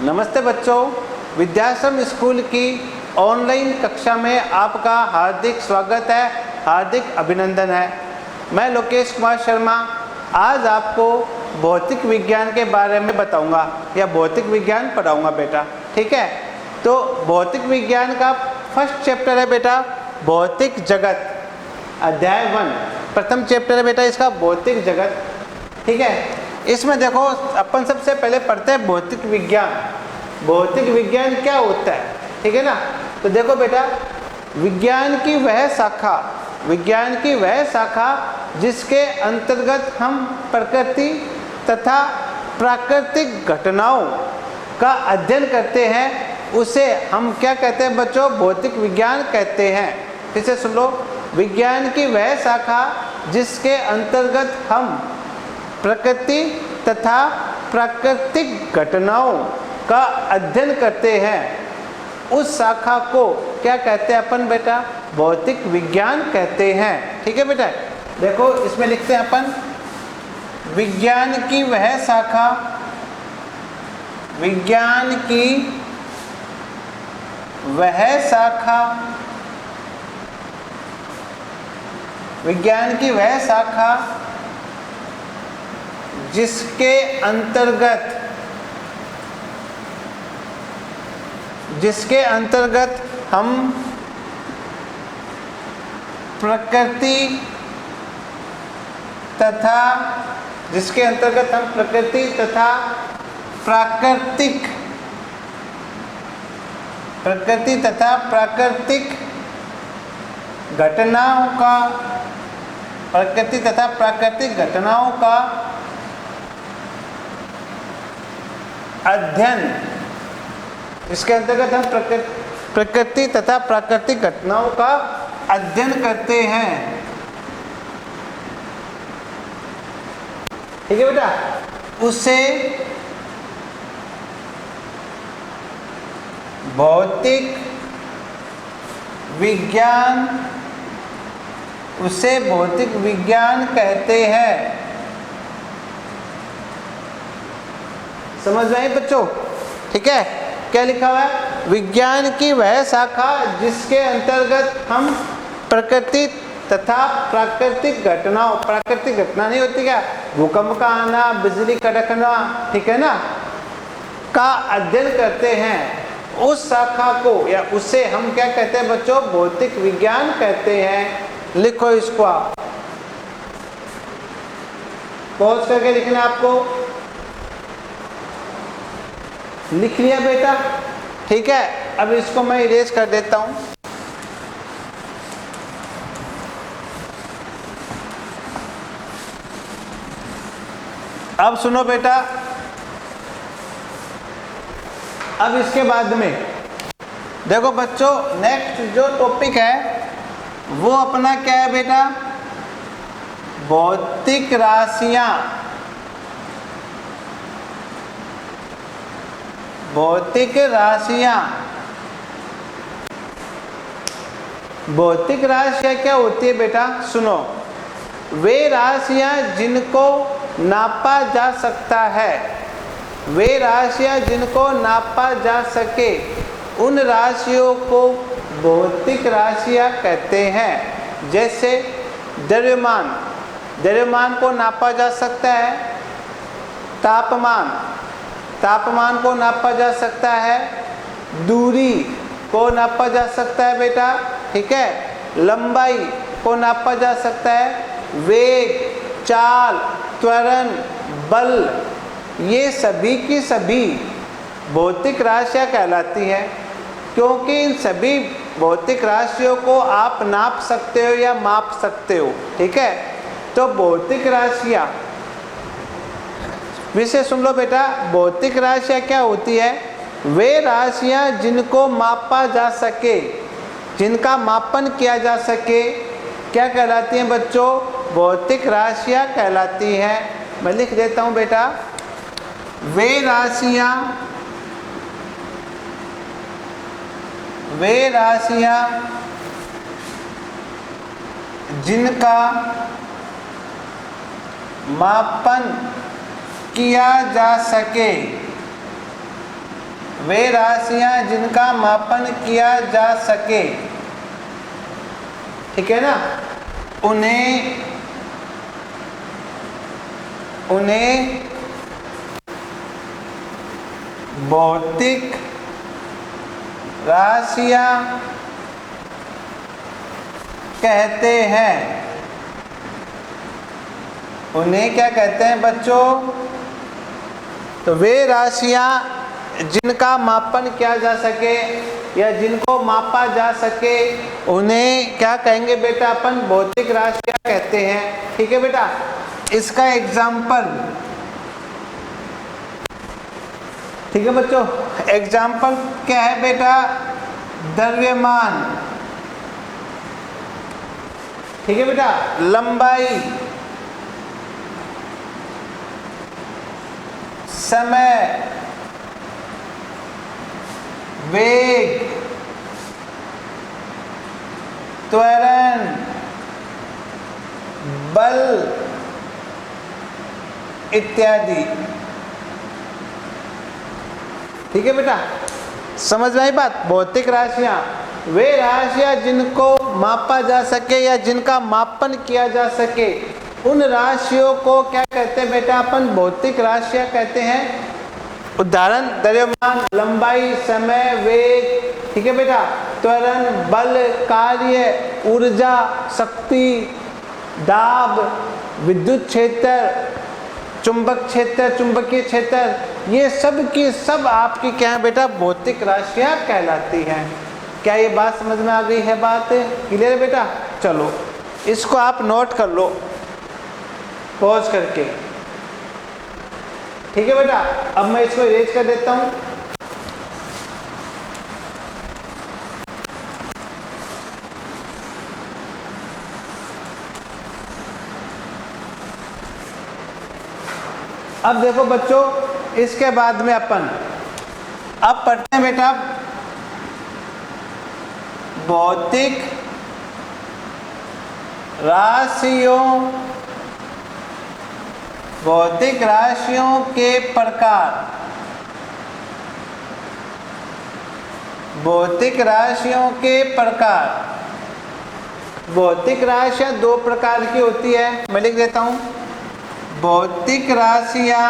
नमस्ते बच्चों, विद्याश्रम स्कूल की ऑनलाइन कक्षा में आपका हार्दिक स्वागत है, हार्दिक अभिनंदन है। मैं लोकेश कुमार शर्मा आज आपको भौतिक विज्ञान के बारे में बताऊंगा या भौतिक विज्ञान पढ़ाऊंगा बेटा। ठीक है, तो भौतिक विज्ञान का फर्स्ट चैप्टर है बेटा भौतिक जगत, अध्याय 1 प्रथम चैप्टर है बेटा इसका भौतिक जगत। ठीक है, इसमें देखो अपन सबसे पहले पढ़ते हैं भौतिक विज्ञान। भौतिक विज्ञान क्या होता है, ठीक है ना। तो देखो बेटा, विज्ञान की वह शाखा जिसके अंतर्गत हम प्रकृति तथा प्राकृतिक घटनाओं का अध्ययन करते हैं, उसे हम क्या कहते हैं बच्चों, भौतिक विज्ञान कहते हैं। फिर से सुन लो, विज्ञान की वह शाखा जिसके अंतर्गत हम प्रकृति तथा प्राकृतिक घटनाओं का अध्ययन करते हैं, उस शाखा को क्या कहते हैं अपन बेटा, भौतिक विज्ञान कहते हैं। ठीक है बेटा, देखो इसमें लिखते हैं अपन विज्ञान की वह शाखा, विज्ञान की वह शाखा, विज्ञान की वह शाखा जिसके अंतर्गत हम प्रकृति तथा प्राकृतिक घटनाओं का अध्ययन, इसके अंतर्गत हम प्रकृति तथा प्राकृतिक घटनाओं का अध्ययन करते हैं। ठीक है बेटा, उसे भौतिक विज्ञान कहते हैं। समझ में आई बच्चों? ठीक है, क्या लिखा हुआ है, विज्ञान की वह शाखा जिसके अंतर्गत हम प्रकृति तथा प्राकृतिक घटनाओं, प्राकृतिक घटना नहीं होती क्या, भूकंप का आना, बिजली कड़कना, ठीक है ना, का अध्ययन करते हैं, उस शाखा को या उसे हम क्या कहते हैं बच्चों, भौतिक विज्ञान कहते हैं। लिखो इसको, आप पॉज करके लिखना, आपको लिख लिया बेटा। ठीक है, अब इसको मैं इरेज कर देता हूं। अब सुनो बेटा, अब इसके बाद में देखो बच्चों, नेक्स्ट जो टॉपिक है वो अपना क्या है बेटा, भौतिक राशियां। भौतिक राशियां क्या होती है बेटा, सुनो, वे राशियां जिनको नापा जा सकता है, वे राशियां जिनको नापा जा सके, उन राशियों को भौतिक राशियां कहते हैं। जैसे द्रव्यमान को नापा जा सकता है, तापमान को नापा जा सकता है, दूरी को नापा जा सकता है बेटा, ठीक है, लंबाई को नापा जा सकता है, वेग, चाल, त्वरण, बल, ये सभी की सभी भौतिक राशियां कहलाती हैं, क्योंकि इन सभी भौतिक राशियों को आप नाप सकते हो या माप सकते हो। ठीक है, तो भौतिक राशियां, विषय सुन लो बेटा, भौतिक राशियां क्या होती है, वे राशियां जिनको मापा जा सके, जिनका मापन किया जा सके, क्या कहलाती हैं बच्चों, भौतिक राशियां कहलाती हैं। मैं लिख देता हूं बेटा, वे राशियां जिनका मापन किया जा सके, वे राशियां जिनका मापन किया जा सके, ठीक है ना, उन्हें भौतिक राशियां कहते हैं। उन्हें क्या कहते हैं बच्चों? तो वे राशियां जिनका मापन किया जा सके या जिनको मापा जा सके उन्हें क्या कहेंगे बेटा? अपन भौतिक राशियां कहते हैं। ठीक है बेटा, इसका एग्जाम्पल, ठीक है बच्चों, एग्जाम्पल क्या है बेटा? द्रव्यमान, ठीक है बेटा, लंबाई, समय, वेग, त्वरण, बल इत्यादि। ठीक है बेटा, समझ में आई बात? भौतिक राशियां वे राशियां जिनको मापा जा सके या जिनका मापन किया जा सके, उन राशियों को क्या कहते हैं बेटा? अपन भौतिक राशियां कहते हैं। उदाहरण द्रव्यमान, लंबाई, समय, वेग, ठीक है बेटा, त्वरण, बल, कार्य, ऊर्जा, शक्ति, दाब, विद्युत क्षेत्र, चुंबक क्षेत्र, चुंबकीय क्षेत्र, ये सब की सब आपकी क्या है बेटा? भौतिक राशियां कहलाती हैं। क्या ये बात समझ में आ गई है? बात क्लियर है बेटा? चलो इसको आप नोट कर लो पॉज करके। ठीक है बेटा, अब मैं इसको इरेज कर देता हूं। अब देखो बच्चों, इसके बाद में अपन अब पढ़ते हैं बेटा भौतिक राशियों के प्रकार। भौतिक राशियों के प्रकार। भौतिक राशियां दो प्रकार की होती है, मैं लिख देता हूं। भौतिक राशियां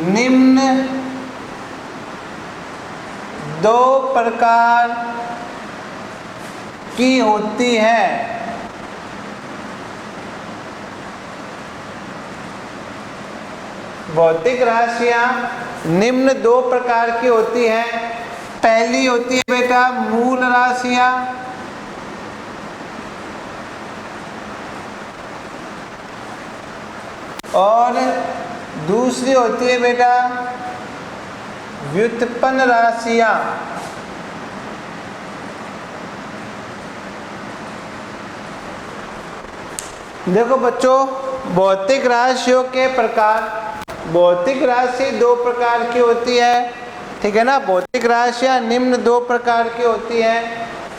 निम्न दो प्रकार की होती है। भौतिक राशियां निम्न दो प्रकार की होती हैं। पहली होती है बेटा मूल राशियां, और दूसरी होती है बेटा व्युत्पन्न राशियां। देखो बच्चों, भौतिक राशियों के प्रकार। भौतिक राशि दो प्रकार की होती है, ठीक है ना। भौतिक राशियां निम्न दो प्रकार की होती हैं।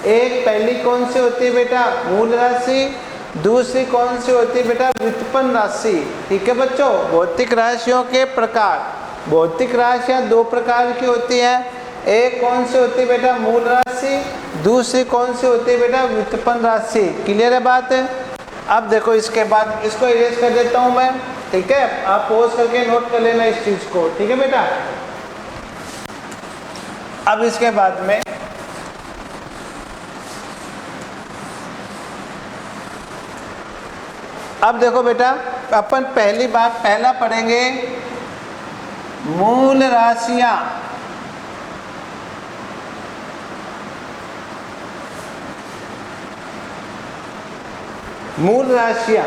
एक पहली कौन सी होती है बेटा? मूल राशि। दूसरी कौन सी होती है बेटा? व्युत्पन्न राशि। ठीक है बच्चों, भौतिक राशियों के प्रकार। भौतिक राशियां दो प्रकार की होती हैं। एक कौन सी होती है बेटा? मूल राशि। दूसरी कौन सी होती है बेटा? व्युत्पन्न राशि। क्लियर है बात? अब देखो इसके बाद इसको इरेज कर देता हूं मैं, ठीक है। आप पॉज करके नोट कर लेना इस चीज को, ठीक है बेटा। अब इसके बाद में अब देखो बेटा, अपन पहली बात पहला पढ़ेंगे मूल राशियां। मूल राशियां,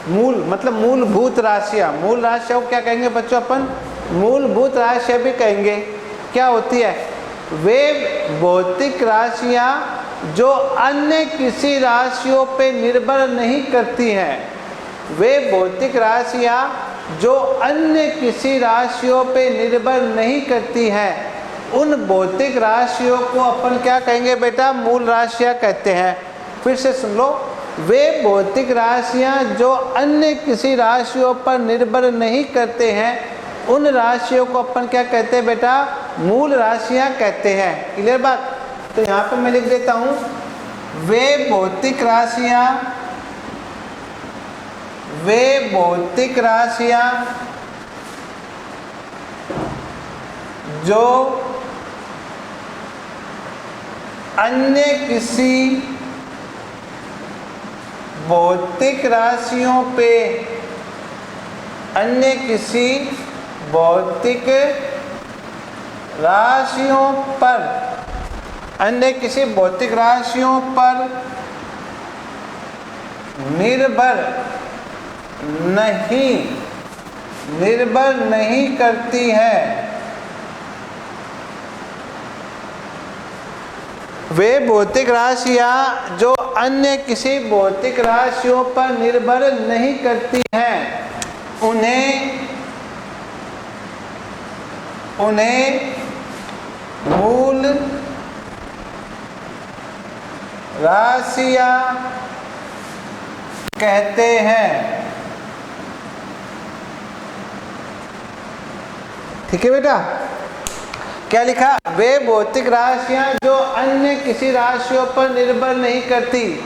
मूल मतलब मूलभूत राशियां। मूल राशियों को क्या कहेंगे बच्चों? अपन मूलभूत राशियां भी कहेंगे। क्या होती है? वे भौतिक राशियां जो अन्य किसी राशियों पे निर्भर नहीं करती हैं। वे भौतिक राशियां जो अन्य किसी राशियों पे निर्भर नहीं करती हैं, उन भौतिक राशियों को अपन क्या कहेंगे बेटा? मूल राशियां कहते हैं। फिर से सुन लो, वे भौतिक राशियां जो अन्य किसी राशियों पर निर्भर नहीं करते हैं, उन राशियों को अपन क्या कहते हैं बेटा? मूल राशियां कहते हैं। क्लियर बात? तो यहाँ पे मैं लिख देता हूँ, वे भौतिक राशियां जो अन्य किसी भौतिक राशियों पे निर्भर नहीं करती है। वे भौतिक राशियां जो अन्य किसी भौतिक राशियों पर निर्भर नहीं करती हैं, उन्हें मूल राशियां कहते हैं। ठीक है बेटा? क्या लिखा? वे भौतिक राशियां जो अन्य किसी राशियों पर निर्भर नहीं करती।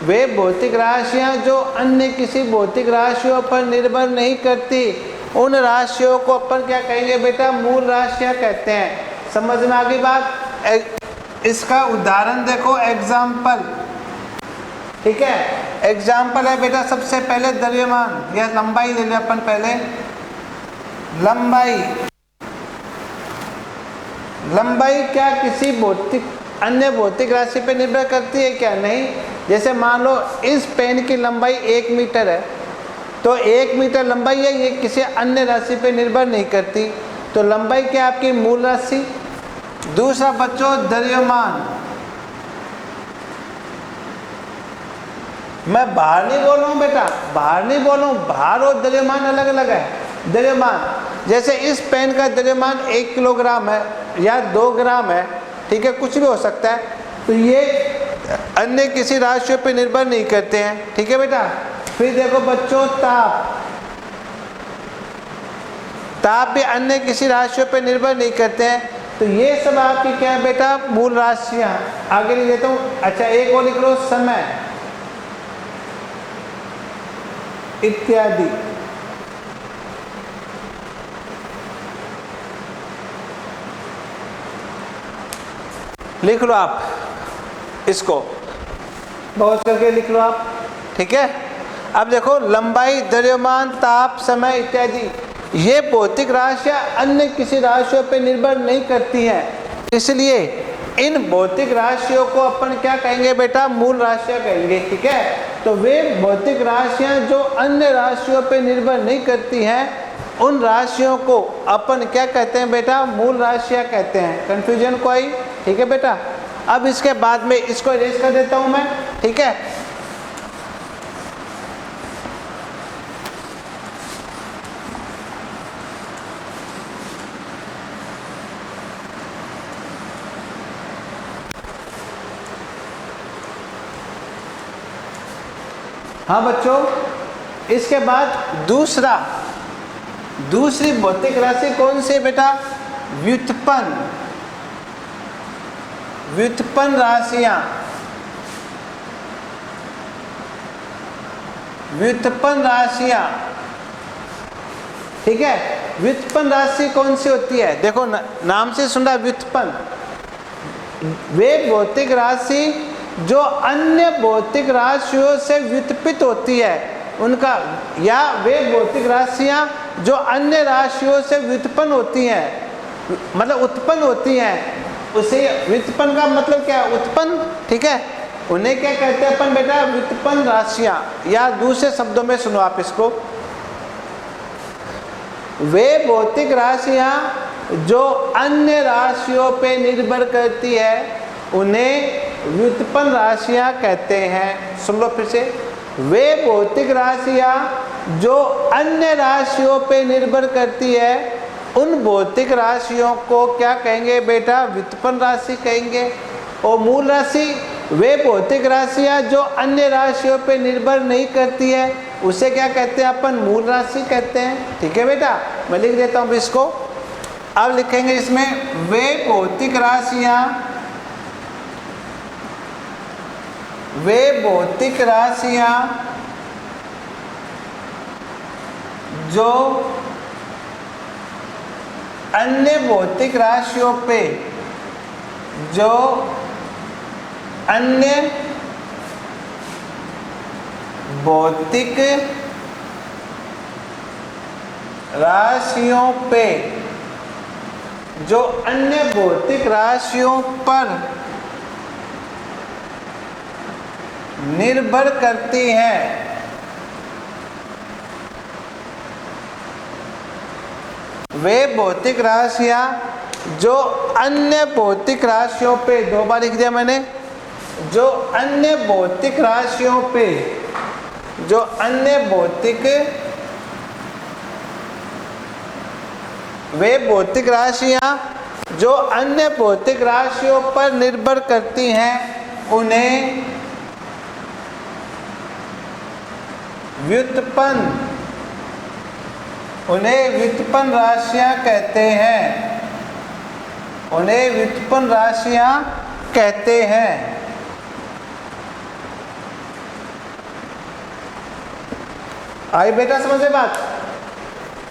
वे भौतिक राशियां जो अन्य किसी भौतिक राशियों पर निर्भर नहीं करती, उन राशियों को अपन क्या कहेंगे बेटा? मूल राशियां कहते हैं। समझ में आ गई बात? इसका उदाहरण देखो, एग्जाम्पल। ठीक है? एग्जाम्पल है बेटा, सबसे पहले द्रव्यमान या लंबाई ले लें अपन। पहले लंबाई क्या किसी अन्य भौतिक राशि पर निर्भर करती है क्या? नहीं। जैसे मान लो इस पेन की लंबाई 1 मीटर है, तो 1 मीटर लंबाई है, ये किसी अन्य राशि पर निर्भर नहीं करती। तो लंबाई क्या आपकी? मूल राशि। दूसरा बच्चों, द्रव्यमान। मैं भार नहीं बोल रहा हूँ बेटा, भार नहीं बोल रहा हूँ। भार और द्रव्यमान अलग अलग है। द्रव्यमान जैसे इस पेन का द्रव्यमान 1 किलोग्राम है या 2 ग्राम है, ठीक है, कुछ भी हो सकता है। तो ये अन्य किसी राशियों पर निर्भर नहीं करते हैं। ठीक है बेटा? फिर देखो बच्चों, ताप भी अन्य किसी राशियों पर निर्भर नहीं करते हैं। तो ये सब आपकी क्या है बेटा? मूल राशियां। आगे लिख देता हूँ। अच्छा, एक और लिख लो, समय इत्यादि। लिख लो आप इसको, बहुत करके लिख लो आप। ठीक है? अब देखो, लंबाई, द्रव्यमान, ताप, समय इत्यादि, ये भौतिक राशियां अन्य किसी राशियों पर निर्भर नहीं करती हैं, इसलिए इन भौतिक राशियों को अपन क्या कहेंगे बेटा? मूल राशियां कहेंगे। ठीक है? तो वे भौतिक राशियां जो अन्य राशियों पर निर्भर नहीं करती हैं, उन राशियों को अपन क्या कहते हैं बेटा? मूल राशियां कहते हैं। कंफ्यूजन कोई? ठीक है बेटा? अब इसके बाद में इसको इरेज कर देता हूं मैं। ठीक है? हाँ बच्चों, इसके बाद दूसरी भौतिक राशि कौन सी बेटा? व्युत्पन्न राशियां। ठीक है? व्युत्पन्न राशि कौन सी होती है? देखो नाम से सुन रहा, व्युत्पन्न। वे भौतिक राशि जो अन्य भौतिक राशियों से व्युत्पन्न होती है, उनका, या वे भौतिक राशियां जो अन्य राशियों से व्युत्पन्न होती हैं, मतलब उत्पन्न होती हैं, उसे व्युत्पन्न का मतलब क्या है? उत्पन्न। ठीक है? उन्हें क्या कहते हैं अपन बेटा? व्युत्पन्न राशियां। या दूसरे शब्दों में सुनो आप इसको, वे भौतिक राशियां जो अन्य राशियों पे निर्भर करती है, उन्हें व्युत्पन्न राशियां कहते हैं। सुन लो फिर से, वे भौतिक राशियां जो अन्य राशियों पे निर्भर करती है, उन भौतिक राशियों को क्या कहेंगे बेटा? व्युत्पन्न राशि कहेंगे। और मूल राशि वे भौतिक राशियां जो अन्य राशियों पे निर्भर नहीं करती है उसे क्या कहते हैं अपन? मूल राशि कहते हैं। ठीक है बेटा, मैं लिख देता हूँ इसको। अब लिखेंगे इसमें वे भौतिक राशियां जो अन्य भौतिक राशियों पे जो अन्य भौतिक राशियों पर निर्भर करती हैं, वे भौतिक राशियां जो अन्य भौतिक राशियों पे, दो बार लिख दिया मैंने, जो अन्य भौतिक राशियों पे, वे भौतिक राशियां जो अन्य भौतिक राशियों पर निर्भर करती हैं उन्हें व्युत्पन्न राशियां कहते हैं। आई बेटा समझ में बात?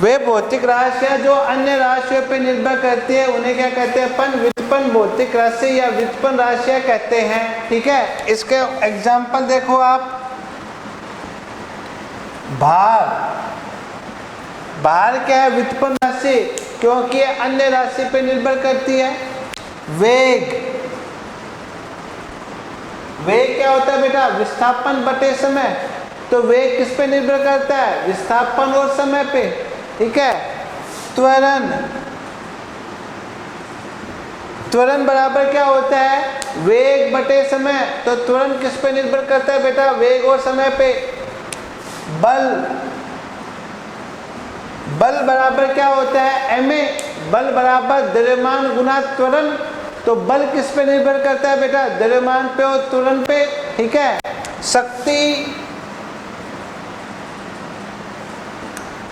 वे भौतिक राशियां जो अन्य राशियों पर निर्भर करती है उन्हें क्या कहते हैं अपन? व्युत्पन्न भौतिक राशि या व्युत्पन्न राशियां कहते हैं। ठीक है, इसके एग्जाम्पल देखो आप। भार क्या है? व्युत्पन्न राशि, क्योंकि अन्य राशि पर निर्भर करती है। वेग क्या होता है बेटा? विस्थापन बटे समय। तो वेग किस पे निर्भर करता है? विस्थापन और समय पे। ठीक है। त्वरण बराबर क्या होता है? वेग बटे समय। तो त्वरण किस पे निर्भर करता है बेटा? वेग और समय पे। बल बराबर क्या होता है? ma। बल बराबर द्रव्यमान गुना त्वरण। तो बल किस पे निर्भर करता है बेटा? द्रव्यमान पे और त्वरण पे। ठीक है।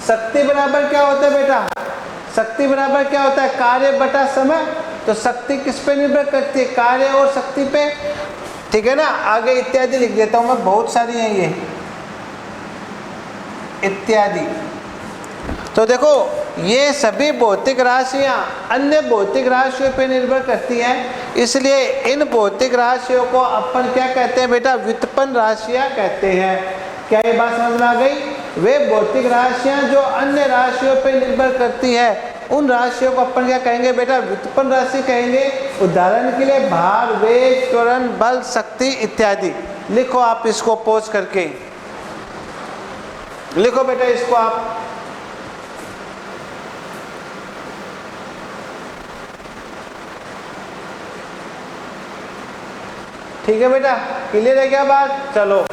शक्ति बराबर क्या होता है बेटा? शक्ति बराबर क्या होता है? कार्य बटा समय। तो शक्ति किस पे निर्भर करती है? कार्य और शक्ति पे। ठीक है ना। आगे इत्यादि लिख देता हूं मैं, बहुत सारी हैं ये इत्यादि। तो देखो ये सभी भौतिक राशियां अन्य भौतिक राशियों पर निर्भर करती हैं, इसलिए इन भौतिक राशियों को अपन क्या कहते हैं बेटा? व्युत्पन्न राशियां कहते हैं। क्या ये बात समझ में आ गई? वे भौतिक राशियां जो अन्य राशियों पर निर्भर करती है उन राशियों को अपन क्या कहेंगे बेटा? व्युत्पन्न राशि कहेंगे। उदाहरण के लिए भार, वेग, त्वरण, बल, शक्ति इत्यादि। लिखो आप इसको पोज करके, लिखो बेटा इसको आप। ठीक है बेटा, क्लियर है क्या बात? चलो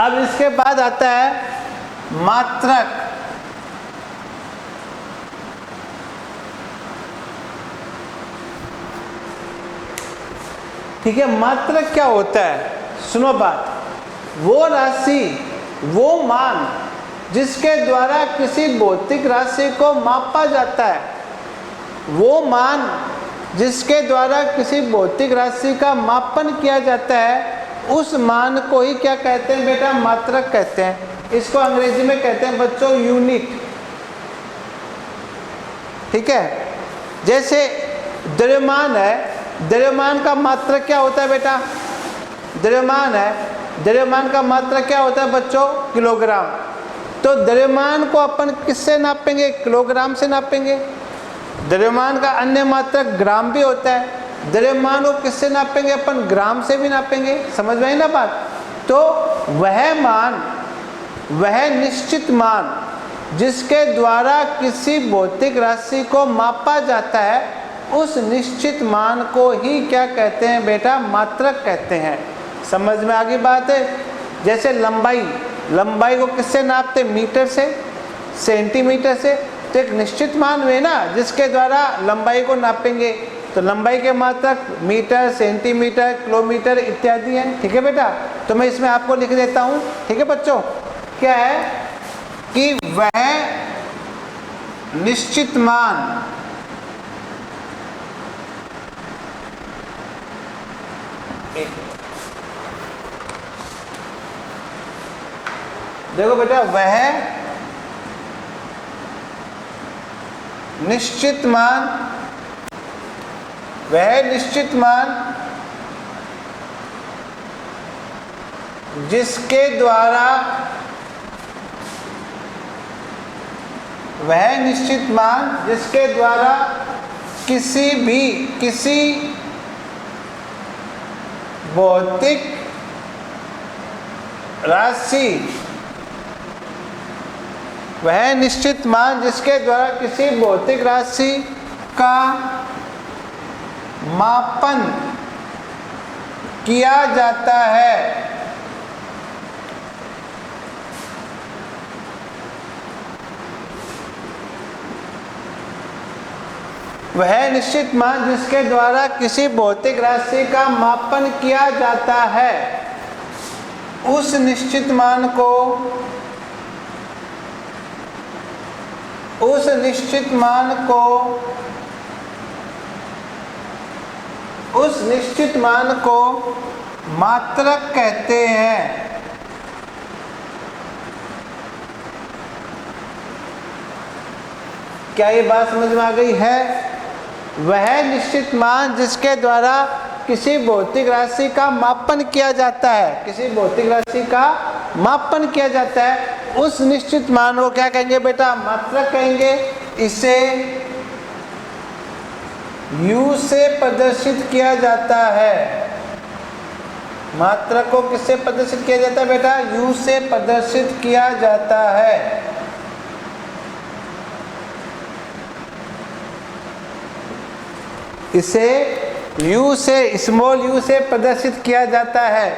अब इसके बाद आता है मात्रक। ठीक है, मात्रक क्या होता है? सुनो बात। वो राशि, वो मान जिसके द्वारा किसी भौतिक राशि को मापा जाता है, वो मान जिसके द्वारा किसी भौतिक राशि का मापन किया जाता है, उस मान को ही क्या कहते हैं बेटा? मात्रक कहते हैं। इसको अंग्रेजी में कहते हैं बच्चों यूनिट। ठीक है। जैसे द्रव्यमान है, द्रव्यमान का मात्रक क्या होता है बेटा? द्रव्यमान है, द्रव्यमान का मात्रक क्या होता है बच्चों? किलोग्राम। तो द्रव्यमान को अपन किससे नापेंगे? किलोग्राम से नापेंगे। द्रव्यमान का अन्य मात्रक ग्राम भी होता है। द्रव्यमान को किससे नापेंगे अपन? ग्राम से भी नापेंगे। समझ में आई ना बात? तो वह मान, वह निश्चित मान जिसके द्वारा किसी भौतिक राशि को मापा जाता है, उस निश्चित मान को ही क्या कहते हैं बेटा, मात्रक कहते हैं। समझ में आ गई बात है। जैसे लंबाई को किससे नापते, मीटर से, सेंटीमीटर से। तो एक निश्चित मान हुए ना जिसके द्वारा लंबाई को नापेंगे, तो लंबाई के मात्रक मीटर, सेंटीमीटर, किलोमीटर इत्यादि हैं। ठीक है बेटा, तो मैं इसमें आपको लिख देता हूँ। ठीक है बच्चों, क्या है कि वह निश्चित मान देखो बेटा, वह निश्चित मान जिसके द्वारा किसी भौतिक राशि का मापन किया जाता है। वह निश्चित मान जिसके द्वारा किसी भौतिक राशि का मापन किया जाता है, उस निश्चित मान को मात्रक कहते हैं। क्या ये बात समझ में आ गई है? वह निश्चित मान जिसके द्वारा किसी भौतिक राशि का मापन किया जाता है, उस निश्चित मान को क्या कहेंगे बेटा, मात्रक कहेंगे। इसे U से प्रदर्शित किया जाता है। मात्रक को किससे प्रदर्शित किया जाता है बेटा, U से प्रदर्शित किया जाता है। इसे स्मॉल u से प्रदर्शित किया जाता है।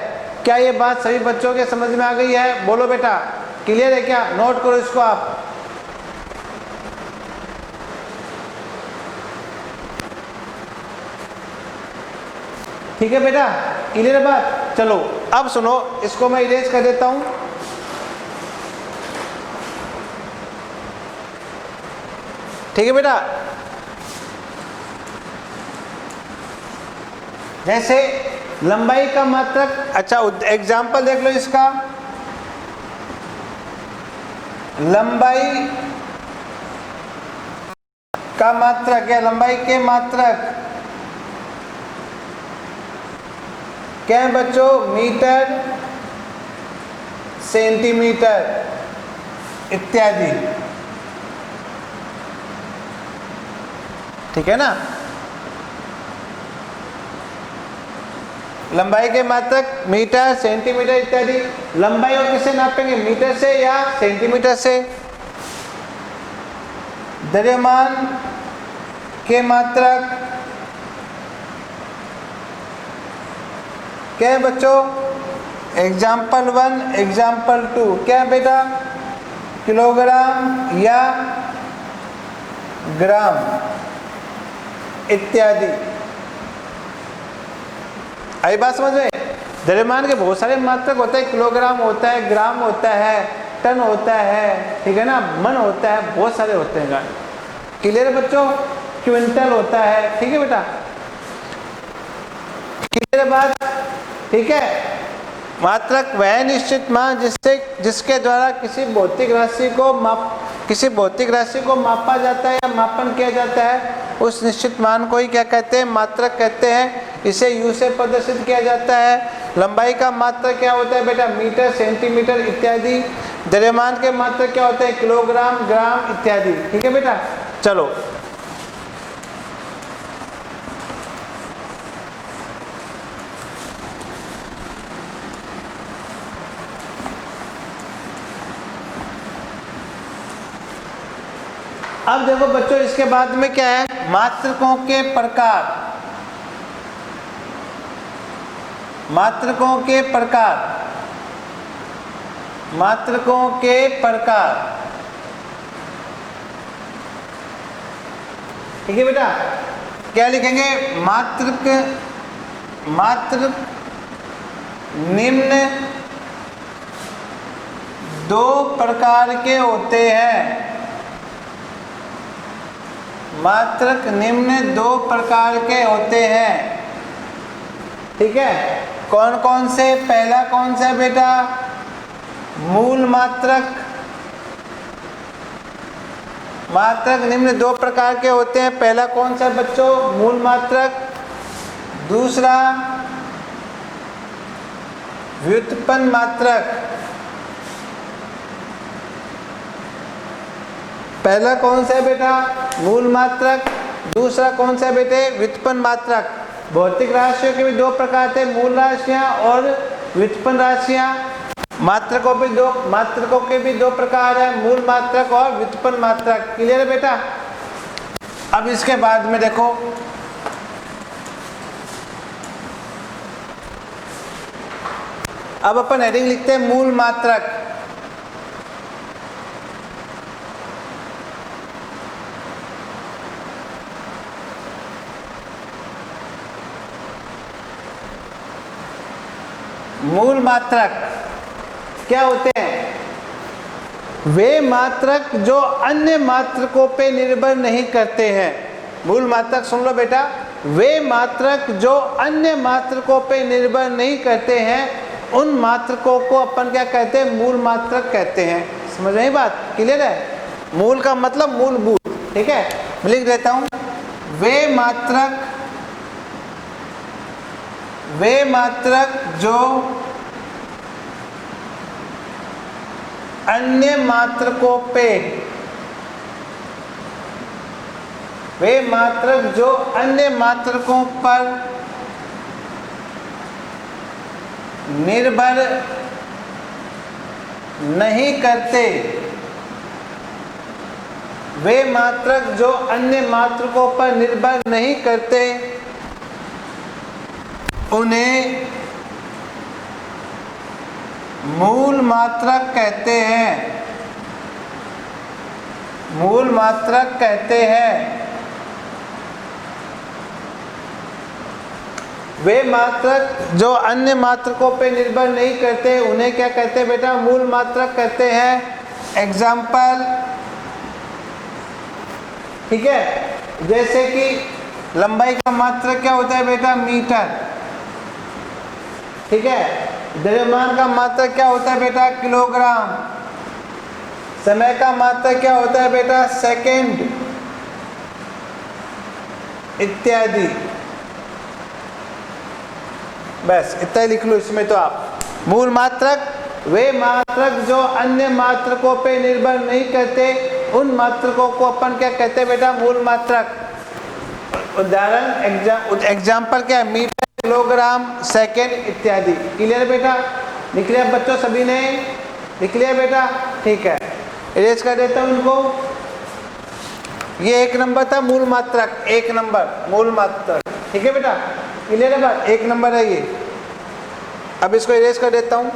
क्या ये बात सभी बच्चों के समझ में आ गई है? बोलो बेटा, क्लियर है क्या? नोट करो इसको आप। ठीक है बेटा, क्लियर है बात? चलो अब सुनो, इसको मैं इरेज कर देता हूं। ठीक है बेटा, जैसे लंबाई का मात्रक, अच्छा एग्जाम्पल देख लो इसका। लंबाई का मात्रक या लंबाई के मात्रक क्या है बच्चों? मीटर, सेंटीमीटर इत्यादि। ठीक है ना? लंबाई के मात्रक मीटर, सेंटीमीटर इत्यादि। लंबाई को किससे नापेंगे, मीटर से या सेंटीमीटर से। द्रव्यमान के मात्रक क्या है बच्चों? एग्जाम्पल 1, एग्जाम्पल 2 क्या है बेटा? किलोग्राम या ग्राम इत्यादि। आई बात समझ में? द्रव्यमान के बहुत सारे मात्रक होते हैं, किलोग्राम होता है, ग्राम होता है, टन होता है, ठीक है ना, मन होता है, बहुत सारे होते हैं। क्लियर है बच्चों? क्विंटल होता है। ठीक है बेटा, क्लियर है बात? ठीक है। मात्रक वह निश्चित मान जिसके द्वारा किसी भौतिक राशि को मापा जाता है या मापन किया जाता है, उस निश्चित मान को ही क्या कहते हैं? मात्रक कहते हैं। इसे U से प्रदर्शित किया जाता है। लंबाई का मात्रक क्या होता है बेटा? मीटर, सेंटीमीटर इत्यादि। द्रव्यमान के मात्रक क्या होते हैं? किलोग्राम, ग्राम इत्यादि। ठीक है बेटा, चलो अब देखो बच्चों, इसके बाद में क्या है? मात्रकों के प्रकार। मात्रकों के प्रकार, मात्रकों के प्रकार। ठीक है बेटा, क्या लिखेंगे? मात्रक, मात्रक निम्न दो प्रकार के होते हैं। मात्रक निम्न दो प्रकार के होते हैं। ठीक है, कौन कौन से? पहला कौन सा बेटा? मूल मात्रक। मात्रक निम्न दो प्रकार के होते हैं। पहला कौन सा बच्चों? मूल मात्रक। दूसरा व्युत्पन्न मात्रक। पहला कौन सा है बेटा? मूल मात्रक। दूसरा कौन सा है बेटे? व्युत्पन्न मात्रक। भौतिक राशियों के भी दो प्रकार थे, मूल राशियां और व्युत्पन्न राशियां। मात्रकों के भी दो प्रकार है, मूल मात्रक और व्युत्पन्न मात्रक। क्लियर है बेटा? अब इसके बाद में देखो, अब अपन हेडिंग लिखते हैं मूल मात्रक। मूल मात्रक क्या होते हैं? वे मात्रक जो अन्य मात्रकों पे निर्भर नहीं करते हैं। मूल मात्रक सुन लो बेटा, वे मात्रक जो अन्य मात्रकों पे निर्भर नहीं करते हैं, उन मात्रकों को अपन क्या कहते हैं? मूल मात्रक कहते हैं। समझ रहे हैं बात? क्लियर है? मूल का मतलब मूलभूत। ठीक है, मैं लिख देता हूं, वे मात्रक जो अन्य मात्रकों पे, वे मात्रक जो अन्य मात्रकों पर निर्भर नहीं करते, वे मात्रक जो अन्य मात्रकों पर निर्भर नहीं करते, उन्हें मूल मात्रक कहते हैं। मूल मात्रक कहते हैं। वे मात्रक जो अन्य मात्रकों पे निर्भर नहीं करते, उन्हें क्या कहते हैं बेटा? मूल मात्रक कहते हैं। एग्जाम्पल, ठीक है, जैसे कि लंबाई का मात्रक क्या होता है बेटा? मीटर। ठीक है, द्रव्यमान का मात्रक क्या होता है बेटा? किलोग्राम। समय का मात्रक क्या होता है बेटा? सेकंड, इत्यादि। बस इतना लिख लो इसमें तो आप। मूल मात्रक वे मात्रक जो अन्य मात्रकों पे निर्भर नहीं करते, उन मात्रकों को अपन क्या कहते हैं बेटा? मूल मात्रक। उदाहरण एग्जाम्पल क्या है? मीटर, किलोग्राम, सेकंड इत्यादि। क्लियर बेटा? लिख लिया बच्चों सभी ने? लिख लिया बेटा? ठीक है, इरेज कर देता हूं इनको। ये एक नंबर था मूल मात्रक, एक नंबर मूल मात्रक। ठीक है बेटा? क्लियर है बात? एक नंबर है ये। अब इसको इरेज कर देता हूं।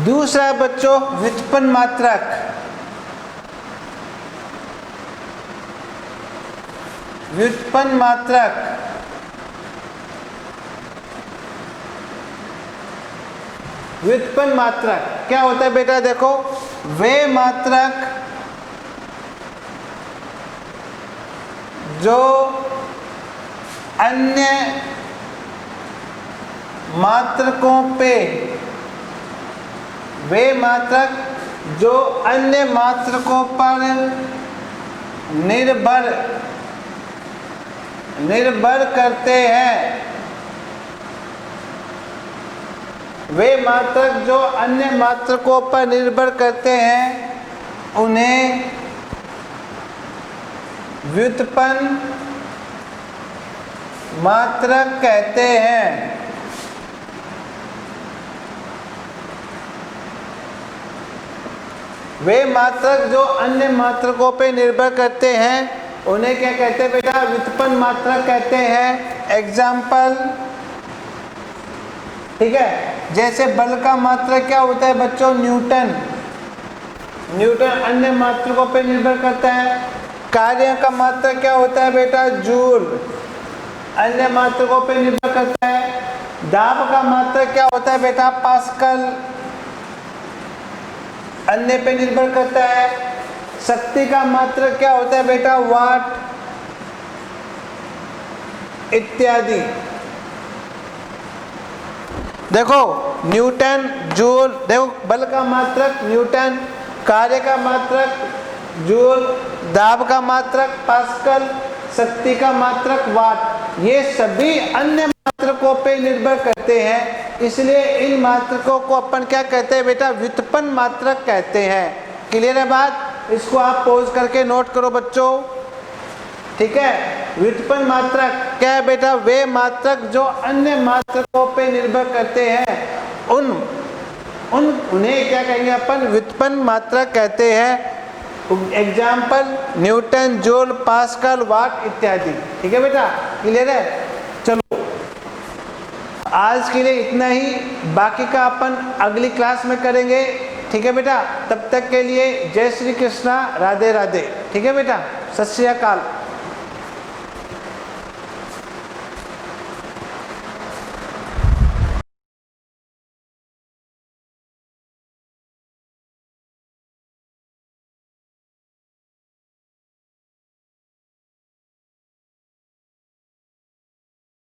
दूसरा बच्चों व्युत्पन्न मात्रक। व्युत्पन्न मात्रक व्युत्पन्न मात्रक क्या होता है बेटा? देखो, वे मात्रक जो अन्य मात्रकों पे, वे मात्रक जो अन्य मात्रकों पर निर्भर करते हैं, वे मात्रक जो अन्य मात्रकों पर निर्भर करते हैं, उन्हें व्युत्पन्न मात्रक कहते हैं। वे मात्रक जो अन्य मात्रकों पे निर्भर करते हैं उन्हें क्या कहते हैं बेटा? व्युत्पन्न मात्रक कहते हैं। एग्जाम्पल, ठीक है, जैसे बल का मात्रक क्या होता है बच्चों? न्यूटन। न्यूटन अन्य मात्रकों पे निर्भर करता है। कार्य का मात्रक क्या होता है बेटा? जूल, अन्य मात्रकों पे निर्भर करता है। दाब का मात्रक क्या होता है बेटा? पास्कल, अन्य पे निर्भर करता है। शक्ति का मात्रक क्या होता है बेटा? वाट इत्यादि। देखो न्यूटन, जूल, देखो बल का मात्रक न्यूटन, कार्य का मात्रक जूल, दाब का मात्रक पास्कल, शक्ति का मात्रक वाट, ये सभी अन्य मात्रकों पे निर्भर करते हैं। इसलिए इन मात्रकों को अपन क्या कहते हैं बेटा? व्युत्पन्न मात्रक कहते हैं। क्लियर है बात? इसको आप पॉज करके नोट करो बच्चों, ठीक है। व्युत्पन्न मात्रक क्या है बेटा? वे मात्रक जो अन्य मात्रकों पे निर्भर करते हैं उन्हें क्या कहेंगे अपन? व्युत्पन्न मात्रक कहते हैं। एग्जाम्पल न्यूटन, जूल, पास्कल, वाट इत्यादि। ठीक है बेटा, क्लियर है? चलो आज के लिए इतना ही, बाकी का अपन अगली क्लास में करेंगे। ठीक है बेटा, तब तक के लिए जय श्री कृष्णा, राधे राधे। ठीक है बेटा, सत श्री अकाल।